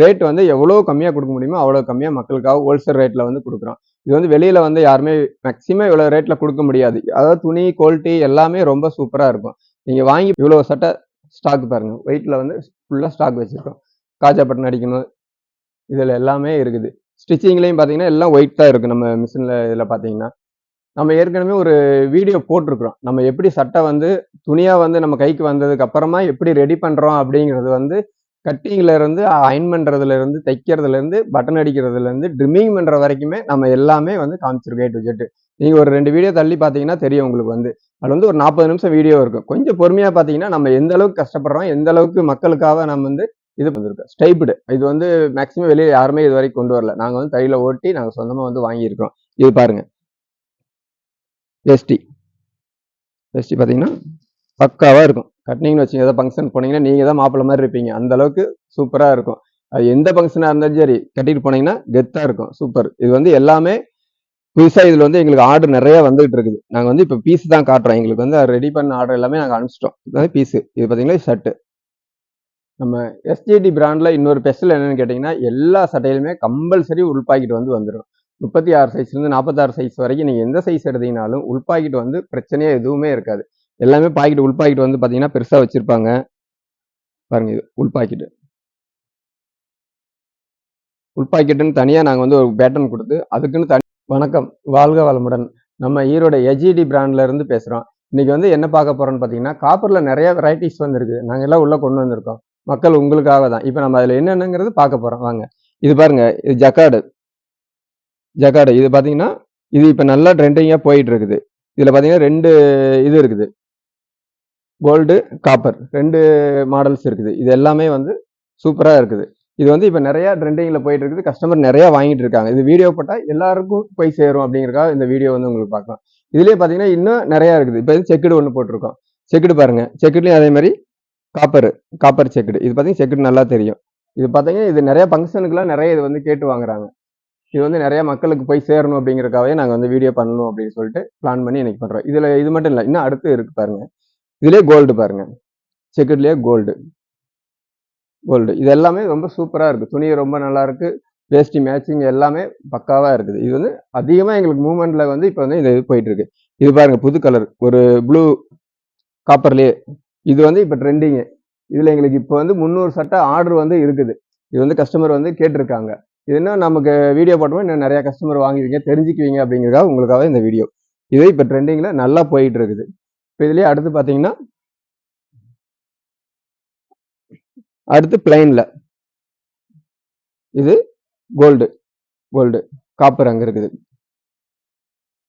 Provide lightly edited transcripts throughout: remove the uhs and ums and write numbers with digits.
Rate வந்து எவ்வளோ கம்மியாக கொடுக்க முடியுமோ அவ்வளோ கம்மியாக மக்களுக்காக ஹோல்சேல் ரேட்டில் வந்து கொடுக்குறோம். இது வந்து வெளியில் வந்து யாருமே மேக்ஸிமம் இவ்வளோ ரேட்டில் கொடுக்க முடியாது. அதாவது துணி குவாலிட்டி எல்லாமே ரொம்ப சூப்பராக இருக்கும். நீங்கள் வாங்கி இவ்வளோ சட்டை ஸ்டாக் பாருங்கள், வெயிட்டில் வந்து ஃபுல்லாக ஸ்டாக் வச்சுருக்கோம். காஜா பட்டன் அடிக்கணும், இதில் எல்லாமே இருக்குது. ஸ்டிச்சிங்லேயும் பார்த்தீங்கன்னா எல்லாம் ஒயிட் தான் இருக்குது. நம்ம மிஷினில் இதில் பார்த்தீங்கன்னா நம்ம ஏற்கனவே ஒரு வீடியோ போட்டிருக்கிறோம். நம்ம எப்படி சட்டை வந்து துணியாக வந்து நம்ம கைக்கு வந்ததுக்கு அப்புறமா எப்படி ரெடி பண்ணுறோம் அப்படிங்கிறது வந்து கட்டிங்ல இருந்து அயன் பண்றதுல இருந்து தைக்கிறதுல இருந்து பட்டன் அடிக்கிறதுல இருந்து ட்ரிம்மிங் பண்ற வரைக்குமே நம்ம எல்லாமே வந்து காமிச்சிருக்கோம் A to Z. நீங்க ஒரு 2 வீடியோ தள்ளி பாத்தீங்கன்னா தெரியும் உங்களுக்கு வந்து. அது வந்து ஒரு 40 நிமிஷம் வீடியோ இருக்கும். கொஞ்சம் பொறுமையா பாத்தீங்கன்னா நம்ம எந்த அளவுக்கு கஷ்டப்படுறோம், எந்த அளவுக்கு மக்களுக்காக நம்ம வந்து இது பண்ணிருக்கோம். ஸ்டைப்டு இது வந்து மேக்ஸிமம் வெளியே யாருமே இது வரைக்கும் கொண்டு வரல. நாங்க வந்து தையில ஓட்டி நாங்க சொந்தமா வந்து வாங்கியிருக்கோம். இது பாருங்க, வேஷ்டி வேஷ்டி பாத்தீங்கன்னா பக்காவா இருக்கும். கட்டினீங்கன்னு வச்சுங்க, ஏதாவது ஃபங்க்ஷன் போனீங்கன்னா நீங்க தான் மாப்பிள்ள மாதிரி இருப்பீங்க. அந்த அளவுக்கு சூப்பரா இருக்கும். அது எந்த ஃபங்க்ஷனா இருந்தாலும் சரி கட்டிட்டு போனீங்கன்னா கெத்தா இருக்கும். சூப்பர். இது வந்து எல்லாமே புதுசா இதுல வந்து எங்களுக்கு ஆர்டர் நிறைய வந்துகிட்டு இருக்குது. நாங்க வந்து இப்ப பீஸ் தான் காட்டுறோம். எங்களுக்கு வந்து ரெடி பண்ண ஆர்டர் எல்லாமே நாங்க அனுப்பிச்சிட்டோம். இது பீஸ். இது பாத்தீங்கன்னா ஷர்ட். நம்ம SGT பிராண்ட்ல இன்னொரு ஸ்பெஷல் என்னன்னு கேட்டீங்கன்னா, எல்லா சட்டையிலுமே கம்பல்சரி உள் பாக்கெட் வந்து வந்துடும். 36 சைஸ்ல இருந்து 46 சைஸ் வரைக்கும் நீங்க எந்த சைஸ் எடுத்தீங்கனாலும் உள் பாக்கெட் வந்து பிரச்சனையே எதுவுமே இருக்காது. எல்லாமே பாக்கெட் உள் பாக்கெட் வந்து பாத்தீங்கன்னா பெருசா வச்சிருப்பாங்க. பாருங்க, இது உள் பாக்கெட். உள் பாக்கெட்டுன்னு தனியா நாங்க வந்து ஒரு பேட்டர்ன் கொடுத்து அதுக்குன்னு தனி. வணக்கம், வாழ்க வளமுடன். நம்ம ஈரோட SGT பிராண்ட்ல இருந்து பேசுறோம். இன்னைக்கு வந்து என்ன பார்க்க போறோம்னு பாத்தீங்கன்னா, காப்பர்ல நிறைய வெரைட்டிஸ் வந்துருக்கு. நாங்க எல்லாம் உள்ள கொண்டு வந்திருக்கோம். மக்கள் உங்களுக்காக தான். இப்ப நம்ம அதுல என்னென்னங்கிறது பார்க்க போறோம் வாங்க. இது பாருங்க, இது ஜக்கார்டு. இது பாத்தீங்கன்னா இது இப்ப நல்லா ட்ரெண்டிங்கா போயிட்டு இருக்குது. இதுல பாத்தீங்கன்னா 2 இது இருக்குது, கோல்டு காப்பர் 2 மாடல்ஸ் இருக்குது. இது எல்லாமே வந்து சூப்பரா இருக்குது. இது வந்து இப்ப நிறைய ட்ரெண்டிங்ல போயிட்டு இருக்குது. கஸ்டமர் நிறைய வாங்கிட்டு இருக்காங்க. இது வீடியோ போட்டா எல்லாருக்கும் போய் சேரும் அப்படிங்கறதுக்காக இந்த வீடியோ வந்து உங்களுக்கு பார்க்கலாம். இதுலயே பாத்தீங்கன்னா இன்னும் நிறைய இருக்குது. இப்ப செக்குடு ஒன்று போட்டிருக்கோம். செக்குடு பாருங்க, செக்குடுலயும் அதே மாதிரி காப்பர் செக்குடு. இது பாத்தீங்கன்னா செக்குடு நல்லா தெரியும். இது பாத்தீங்கன்னா இது நிறைய ஃபங்க்ஷனுக்குலாம் நிறைய இது வந்து கேட்டு வாங்குறாங்க. இது வந்து நிறைய மக்களுக்கு போய் சேரணும் அப்படிங்கறதுக்காகவே நாங்க வந்து வீடியோ பண்ணணும் அப்படின்னு சொல்லிட்டு பிளான் பண்ணி இன்னைக்கு பண்றோம். இதுல இது மட்டும் இல்ல, இன்னும் அடுத்து இருக்கு பாருங்க. இதுலயே கோல்டு பாருங்க, செக்குட்லயே கோல்டு. இது எல்லாமே ரொம்ப சூப்பரா இருக்கு. துணி ரொம்ப நல்லா இருக்கு. வேஷ்டி மேட்சிங் எல்லாமே பக்காவா இருக்குது. இது வந்து அதிகமா எங்களுக்கு மூவ்மெண்ட்ல வந்து இப்ப வந்து இது போயிட்டு இருக்கு. இது பாருங்க, புது கலர் ஒரு ப்ளூ காப்பர்லயே. இது வந்து இப்ப ட்ரெண்டிங். இதுல எங்களுக்கு இப்ப வந்து 300 சட்டை ஆர்டர் வந்து இருக்குது. இது வந்து கஸ்டமர் வந்து கேட்டிருக்காங்க. இது என்ன நமக்கு வீடியோ போட்டோம், இன்னும் நிறைய கஸ்டமர் வாங்குவீங்க, தெரிஞ்சுக்குவீங்க அப்படிங்கிறதுக்காக உங்களுக்காக இந்த வீடியோ. இது இப்ப ட்ரெண்டிங்ல நல்லா போயிட்டு இருக்குது. இப்ப இதுலயே அடுத்து பாத்தீங்கன்னா, அடுத்து பிளைன்ல இது கோல்டு காப்பர் அங்க இருக்குது.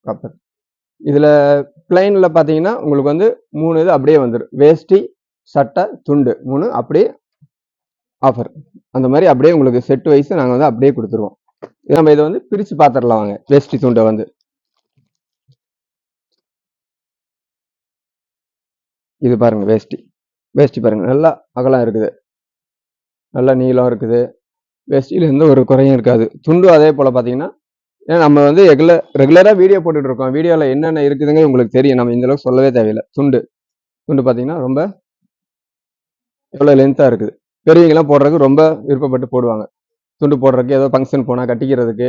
காப்பர் இதுல பிளைன்ல பாத்தீங்கன்னா உங்களுக்கு வந்து 3 இது அப்படியே வந்துடும். வேஷ்டி, சட்டை, துண்டு 3 அப்படியே ஆஃபர். அந்த மாதிரி அப்படியே உங்களுக்கு செட் வைஸ் நாங்க வந்து அப்படியே கொடுத்துருவோம். நம்ம இதை வந்து பிரிச்சு பாத்திரலாம் வாங்க. வேஷ்டி துண்டை வந்து இது பாருங்க, வேஷ்டி பாருங்க, நல்லா அகலம் இருக்குது, நல்லா நீளம் இருக்குது. வேஷ்டியில எந்த ஒரு குறையும் இருக்காது. துண்டு அதே போல பாத்தீங்கன்னா, ஏன்னா நம்ம வந்து ரெகுலரா வீடியோ போட்டுட்டு இருக்கோம். வீடியோல என்னென்ன இருக்குதுங்க உங்களுக்கு தெரியும். நம்ம இந்த அளவுக்கு சொல்லவே தேவையில்லை. துண்டு பாத்தீங்கன்னா ரொம்ப எவ்வளவு லென்த்தா இருக்குது. பெரியவங்கலாம் போடுறதுக்கு ரொம்ப விருப்பப்பட்டு போடுவாங்க. துண்டு போடுறதுக்கு, ஏதோ ஃபங்க்ஷன் போனா கட்டிக்கிறதுக்கு,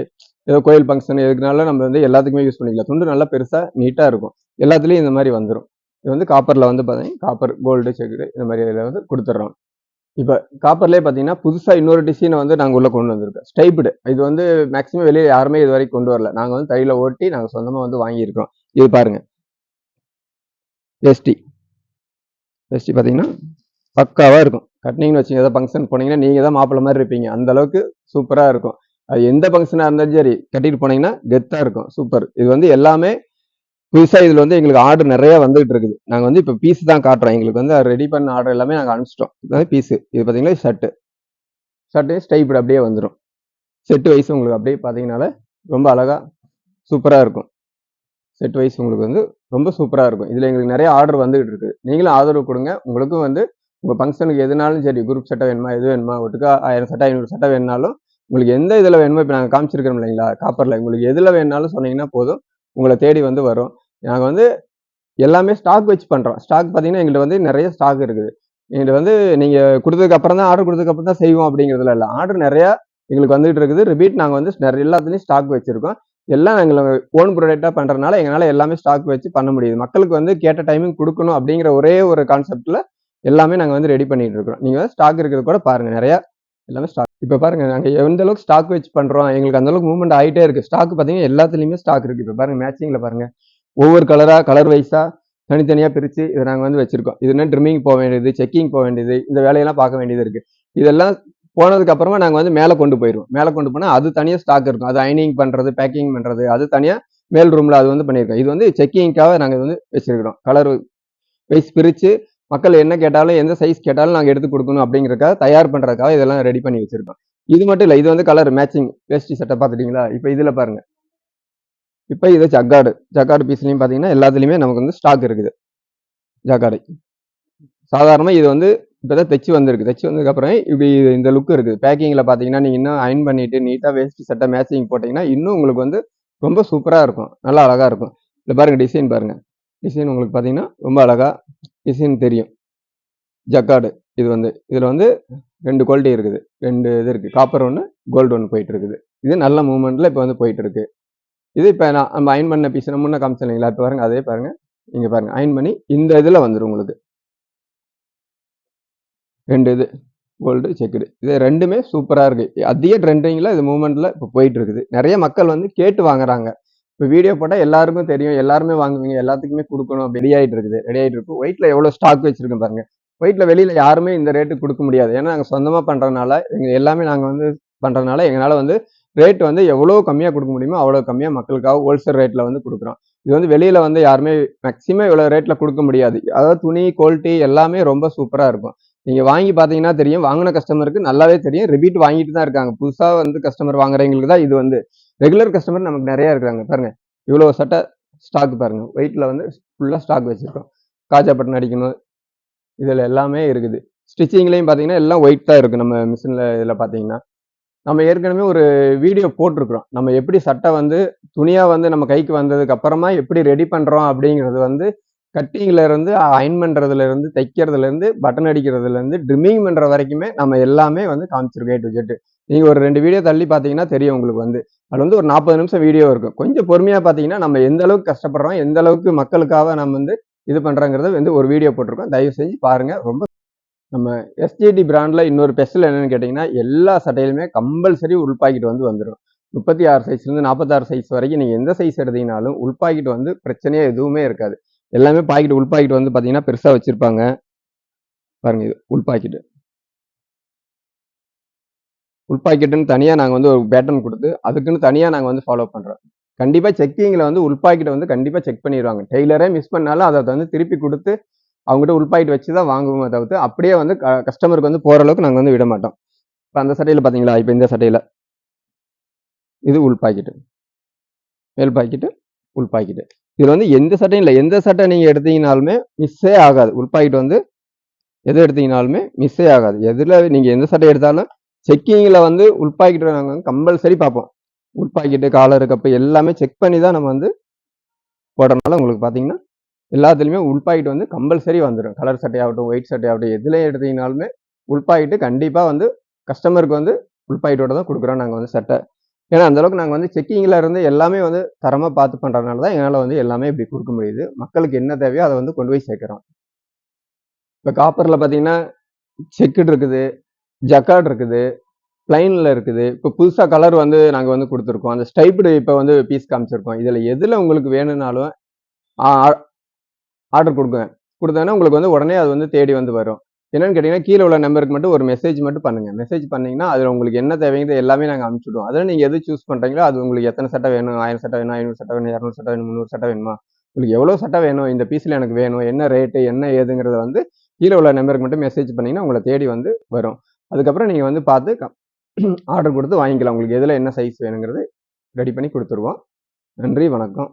ஏதோ கோயில் ஃபங்க்ஷன் எதுக்குனாலும் நம்ம வந்து எல்லாத்துக்குமே யூஸ் பண்ணிக்கலாம். துண்டு நல்லா பெருசா நீட்டா இருக்கும். எல்லாத்துலயும் இந்த மாதிரி வந்துடும். இது வந்து காப்பர்ல வந்து பாத்தீங்கன்னா காப்பர், கோல்டு, செக்குடு இந்த மாதிரி இதில் வந்து கொடுத்துட்றோம். இப்போ காப்பர்லேயே பார்த்தீங்கன்னா புதுசாக இன்னொரு டிசைனை வந்து நாங்கள் உள்ள கொண்டு வந்திருக்கோம். ஸ்டைப்டு. இது வந்து மேக்ஸிமம் வெளியே யாருமே இது வரைக்கும் கொண்டு வரல. நாங்கள் வந்து தையில ஓட்டி நாங்கள் சொந்தமாக வந்து வாங்கியிருக்கோம். இது பாருங்க, வேஷ்டி பார்த்தீங்கன்னா பக்காவா இருக்கும். கட்டினீங்கன்னு வச்சுங்க, ஏதாவது ஃபங்க்ஷன் போனீங்கன்னா நீங்க தான் மாப்பிள்ள மாதிரி இருப்பீங்க. அந்த அளவுக்கு சூப்பரா இருக்கும். அது எந்த ஃபங்க்ஷனா இருந்தாலும் சரி கட்டிட்டு போனீங்கன்னா கெத்தா இருக்கும். சூப்பர். இது வந்து எல்லாமே புதுசா இதுல வந்து எங்களுக்கு ஆர்டர் நிறைய வந்துகிட்டு இருக்குது. நாங்க வந்து இப்ப பீஸ் தான் காட்டுறோம். எங்களுக்கு வந்து ரெடி பண்ண ஆர்டர் எல்லாமே நாங்க அனுப்பிச்சிட்டோம். இது பீஸ். இது பாத்தீங்கன்னா ஷர்ட் ஸ்டைப்டு அப்படியே வந்துடும். செட் வைஸ் உங்களுக்கு அப்படியே பாத்தீங்கன்னால ரொம்ப அழகா சூப்பரா இருக்கும். செட் வைஸ் உங்களுக்கு வந்து ரொம்ப சூப்பரா இருக்கும். இதுல எங்களுக்கு நிறைய ஆர்டர் வந்துகிட்டு இருக்கு. நீங்களும் ஆதரவு கொடுங்க. உங்களுக்கும் வந்து உங்க ஃபங்க்ஷனுக்கு எதுனாலும் சரி, குரூப் சட்டை வேணுமா, எது வேணுமா, ஒட்டுக்கா 1000 சட்டை 500 சட்டை வேணுனாலும் உங்களுக்கு எந்த இதுல வேணுமோ, இப்ப நாங்க காமிச்சிருக்கோம் இல்லைங்களா காப்பர்ல, உங்களுக்கு எதுல வேணுனாலும் சொன்னீங்கன்னா போதும், உங்களை தேடி வந்து வரும். நாங்க வந்து எல்லாமே ஸ்டாக் வச்சு பண்றோம். ஸ்டாக் பாத்தீங்கன்னா எங்கள்கிட்ட வந்து நிறைய ஸ்டாக் இருக்குது. இது வந்து நீங்க குடுத்ததுக்கு அப்புறம் தான் ஆர்டர் குடுத்ததுக்கு அப்புறம் தான் செய்வோம் அப்படிங்கிறதுல இல்ல. ஆர்டர் நெறையா எங்களுக்கு வந்துட்டு இருக்குது. ரிப்பீட் நாங்க வந்து எல்லாத்துலயும் ஸ்டாக் வச்சிருக்கோம். எல்லாம் எங்கள ஓன் ப்ராடக்ட்டா பண்றதுனால எங்கனால எல்லாமே ஸ்டாக் வச்சு பண்ண முடியுது. மக்களுக்கு வந்து கேட்ட டைமிங் குடுக்கணும் அப்படிங்கிற ஒரே ஒரு கான்செப்ட்ல எல்லாமே நாங்க வந்து ரெடி பண்ணிட்டு இருக்கிறோம். நீங்க ஸ்டாக் இருக்கிறது கூட பாருங்க. நெறையா எல்லாமே ஸ்டாக். இப்ப பாருங்க நாங்க எந்த அளவுக்கு ஸ்டாக் வச்சு பண்றோம். எங்களுக்கு அந்த அளவுக்கு மூவ்மெண்ட் ஆயிட்டே இருக்கு. ஸ்டாக் பார்த்தீங்கன்னா எல்லாத்துலயுமே ஸ்டாக் இருக்கு. இப்ப பாருங்க மேட்சிங்ல பாருங்க. ஒவ்வொரு கலர் வைஸா தனித்தனியா பிரிச்சு இத நாங்க வந்து வச்சிருக்கோம். இது என்ன ட்ரிம்மிங் போ வேண்டியது, செக்கிங் போ வேண்டியது, இந்த வேலையெல்லாம் பார்க்க வேண்டியது இருக்கு. இதெல்லாம் போனதுக்கு அப்புறமா நாங்க வந்து மேல கொண்டு போயிருவோம். மேல கொண்டு போனா அது தனியா ஸ்டாக் இருக்கும். அது அயனிங் பண்றது, பேக்கிங் பண்றது, அது தனியா மேல் ரூம்ல அது வந்து பண்ணியிருக்கோம். இது வந்து செக்கிங்க்காக நாங்க வந்து வச்சிருக்கிறோம். கலர் வைஸ் பிரிச்சு மக்கள் என்ன கேட்டாலும், எந்த சைஸ் கேட்டாலும் நாங்க எடுத்து குடுக்கணும் அப்படிங்கிறதுக்காக, தயார் பண்றதுக்காக இதெல்லாம் ரெடி பண்ணி வச்சிருக்கோம். இது மட்டும் இல்ல. இது வந்து கலர் மேட்சிங் வேஷ்டி சட்டை பார்த்துட்டீங்களா? இப்ப இதுல பாருங்க. இப்ப இது ஜக்கார்டு பீஸ்லயும் பார்த்தீங்கன்னா, எல்லாத்துலயுமே நமக்கு வந்து ஸ்டாக் இருக்குது. ஜக்கார்டு. சாதாரணமா இது வந்து இப்பதான் தச்சு வந்திருக்கு. தச்சு வந்ததுக்கப்புறம் இப்படி இந்த லுக் இருக்குது. பேக்கிங்ல பார்த்தீங்கன்னா, நீங்க இன்னும் அயர்ன் பண்ணிட்டு நீட்டா வேஷ்டி சட்டை மேட்சிங் போட்டீங்கன்னா, இன்னும் உங்களுக்கு வந்து ரொம்ப சூப்பரா இருக்கும். நல்லா அழகா இருக்கும். இதுல பாருங்க டிசைன் பாருங்க. டிசைன் உங்களுக்கு பார்த்தீங்கன்னா, ரொம்ப அழகா டிசைன் தெரியும். ஜக்கார்டு இது வந்து. இதுல வந்து 2 குவாலிட்டி இருக்குது. 2 இது இருக்கு. காப்பர் ஒண்ணு, கோல்டு ஒண்ணு போயிட்டு இருக்குது. இது நல்ல மூவ்மெண்ட்ல இப்ப வந்து போயிட்டு இருக்கு. இது இப்ப நம்ம அயர்ன் பண்ண பீஸ் நான் முன்ன காமிச்சேன் இல்லைங்களா? இப்ப பாருங்க அதே பாருங்க. இங்க பாருங்க. அயர்ன் பண்ணி இந்த இதுல வந்துரும் உங்களுக்கு. 2 இது. Gold, checked. இது 2மே சூப்பரா இருக்கு. அதிக ட்ரெண்டிங்ல இது மூவ்மெண்ட்ல இப்ப போயிட்டு இருக்குது. நெறைய மக்கள் வந்து கேட்டு வாங்குறாங்க. இப்ப வீடியோ போட்டா எல்லாருக்கும் தெரியும். எல்லாருமே வாங்குவீங்க. எல்லாத்துக்குமே குடுக்கணும். ரெடி ஆயிட்டு இருக்குது. ரெடி ஆயிட்டு இருக்கு. ஒயிட்ல எவ்வளவு ஸ்டாக் வச்சிருக்கேன் பாருங்க. ஒயிட்ல வெளியில யாருமே இந்த ரேட்டுக்கு குடுக்க முடியாது. ஏன்னா நாங்க சொந்தமா பண்றதுனால, எல்லாமே நாங்க வந்து பண்றதுனால எங்கனால வந்து ரேட் வந்து எவ்வளோ கம்மியா குடுக்க முடியுமோ, அவ்வளோ கம்மியா மக்களுக்காக ஹோல்சேல் ரேட்ல வந்து குடுக்குறோம். இது வந்து வெளியில வந்து யாருமே மேக்ஸிமம் இவ்வளவு ரேட்ல குடுக்க முடியாது. அதாவது துணி, குவாலிட்டி எல்லாமே ரொம்ப சூப்பரா இருக்கும். நீங்க வாங்கி பார்த்தீங்கன்னா தெரியும். வாங்குன கஸ்டமருக்கு நல்லாவே தெரியும். ரிப்பீட் வாங்கிட்டு தான் இருக்காங்க. புதுசா வந்து கஸ்டமர் வாங்குறவங்களுக்கு தான் இது வந்து ரெகுலர் கஸ்டமர் நமக்கு நெறைய இருக்காங்க. பாருங்க. இவ்வளோ சட்டை ஸ்டாக் பாருங்க. ஒயிட்ல வந்து ஃபுல்லா ஸ்டாக் வச்சிருக்கோம். காஜா பட்டன் அடிக்கணும். இதுல எல்லாமே இருக்குது. ஸ்டிச்சிங்லயும் பார்த்தீங்கன்னா, எல்லாம் ஒயிட் தான் இருக்கு. நம்ம மிஷின்ல இதுல பார்த்தீங்கன்னா. நம்ம ஏற்கனவே ஒரு வீடியோ போட்டிருக்கிறோம். நம்ம எப்படி சட்டை வந்து துணியா வந்து நம்ம கைக்கு வந்ததுக்கு அப்புறமா எப்படி ரெடி பண்றோம் அப்படிங்கிறது வந்து கட்டிங்ல இருந்து, அயர்ன் பண்றதுல இருந்து, தைக்கிறதுல இருந்து, பட்டன் அடிக்கிறதுல இருந்து, ட்ரிம்மிங் பண்ற வரைக்குமே நம்ம எல்லாமே வந்து காமிச்சிருக்கோம் A to Z. நீங்க ஒரு 2 வீடியோ தள்ளி பார்த்தீங்கன்னா தெரியும் உங்களுக்கு வந்து. அது வந்து ஒரு 40 நிமிஷம் வீடியோ இருக்கும். கொஞ்சம் பொறுமையா பார்த்தீங்கன்னா, நம்ம எந்த அளவுக்கு கஷ்டப்படுறோம், எந்த அளவுக்கு மக்களுக்காக நம்ம வந்து இது பண்றோங்கிறத வந்து ஒரு வீடியோ போட்டிருக்கோம். தயவு செஞ்சு பாருங்க. ரொம்ப நம்ம எஸ்ஜிடி பிராண்ட்ல இன்னொரு ஸ்பெஷல் என்னன்னு கேட்டீங்கன்னா, எல்லா சட்டையிலுமே கம்பல்சரி உள் பாக்கெட் வந்து வந்துரும். 36 சைஸ்லேருந்து 46 சைஸ் வரைக்கும் நீங்க எந்த சைஸ் எடுத்தீங்கனாலும் உள் பாக்கெட் வந்து பிரச்சனையே எதுவுமே இருக்காது. எல்லாமே பாக்கெட் உள் பாக்கெட் வந்து பார்த்தீங்கன்னா பெருசா வச்சிருப்பாங்க. பாருங்க இது உள் பாக்கெட். உள் பாக்கெட்டுன்னு தனியா நாங்க வந்து ஒரு பேட்டர்ன் குடுத்து, அதுக்குன்னு தனியா நாங்க வந்து ஃபாலோ பண்றோம். கண்டிப்பா செக்கிங்ல வந்து உள் பாக்கெட்ட வந்து கண்டிப்பா செக் பண்ணிருவாங்க. டெய்லரே மிஸ் பண்ணாலும் அத வந்து திருப்பி குடுத்து, அவங்ககிட்ட உள் பாக்கெட் வச்சு தான் வாங்குவோமே தவிர்த்து, அப்படியே வந்து கஸ்டமருக்கு வந்து போற அளவுக்கு நாங்க வந்து விட மாட்டோம். இப்ப அந்த சட்டையில பார்த்தீங்களா? இப்ப இந்த சட்டையில. இது உள் பாக்கெட்டு. மேல் பாக்கெட்டு, உள் பாக்கெட்டு. இதுல வந்து எந்த சட்டையும் இல்ல. எந்த சட்டை நீங்க எடுத்தீங்கனாலுமே மிஸ்ஸே ஆகாது. உள் பாக்கெட் வந்து எது எடுத்தீங்கனாலுமே மிஸ்ஸே ஆகாது. எதுல நீங்க எந்த சட்டை எடுத்தாலும் செக்கிங்ல வந்து உள் பாக்கெட் நாங்க வந்து கம்பல்சரி பார்ப்போம். உள் பாக்கெட்டு, காலர், கப்பு எல்லாமே செக் பண்ணி தான் நம்ம வந்து போடுறனால உங்களுக்கு பார்த்தீங்கன்னா, எல்லாத்துலயுமே உள் பாக்கெட் வந்து கம்பல்சரி வந்துரும். கலர் சட்டையாகட்டும், ஒயிட் சட்டையாகட்டும் எதுல எடுத்தீங்கனாலுமே உள் பாக்கெட் கண்டிப்பா வந்து கஸ்டமருக்கு வந்து உள் பாக்கெட்டோட தான் குடுக்குறோம் நாங்க வந்து சட்டை. ஏன்னா, அந்த அளவுக்கு நாங்க வந்து செக்கிங்ல இருந்து எல்லாமே வந்து தரமா பார்த்து பண்றதுனால தான் எங்களால வந்து எல்லாமே இப்படி குடுக்க முடியுது. மக்களுக்கு என்ன தேவையோ அத வந்து கொண்டு போய் சேர்க்கிறோம். இப்ப காப்பர்ல பார்த்தீங்கன்னா, செக்குடு இருக்குது, ஜக்கார்ட் இருக்குது, பிளைன்ல இருக்குது. இப்ப புதுசா கலர் வந்து நாங்க வந்து குடுத்துருக்கோம். அந்த ஸ்டைப்டு இப்ப வந்து பீஸ் காமிச்சிருக்கோம். இதுல எதுல உங்களுக்கு வேணும்னாலும் ஆ ஆர்டர் குடுங்க. குடுத்தோம்னா உங்களுக்கு வந்து உடனே அது வந்து தேடி வந்து வரும். என்னன்னு கேட்டீங்கன்னா, கீழ உள்ள நம்பருக்கு மட்டும் ஒரு மெசேஜ் மட்டும் பண்ணுங்க. மெசேஜ் பண்ணீங்கன்னா, அதுல உங்களுக்கு என்ன தேவைங்கிறது எல்லாமே நாங்க அனுப்பிச்சு விடுவோம். அதுல நீங்க எது சூஸ் பண்றீங்களோ, அது உங்களுக்கு எத்தன சட்டை வேணும்? 1000 சட்டை வேணும், 500 சட்டை வேணும், 200 சட்டை வேணும், 300 சட்டை வேணுமா? உங்களுக்கு எவ்வளோ சட்டை வேணும்? இந்த பீஸ்ல எனக்கு வேணும். என்ன ரேட்டு? என்ன ஏதுங்கிறத வந்து கீழ உள்ள நம்பருக்கு மட்டும் மெசேஜ் பண்ணீங்கன்னா, உங்கள தேடி வந்து வரும். அதுக்கப்புறம் நீங்க வந்து பார்த்து ஆர்டர் குடுத்து வாங்கிக்கலாம். உங்களுக்கு எதுல என்ன சைஸ் வேணுங்கிறது ரெடி பண்ணி குடுத்துருவோம். நன்றி, வணக்கம்.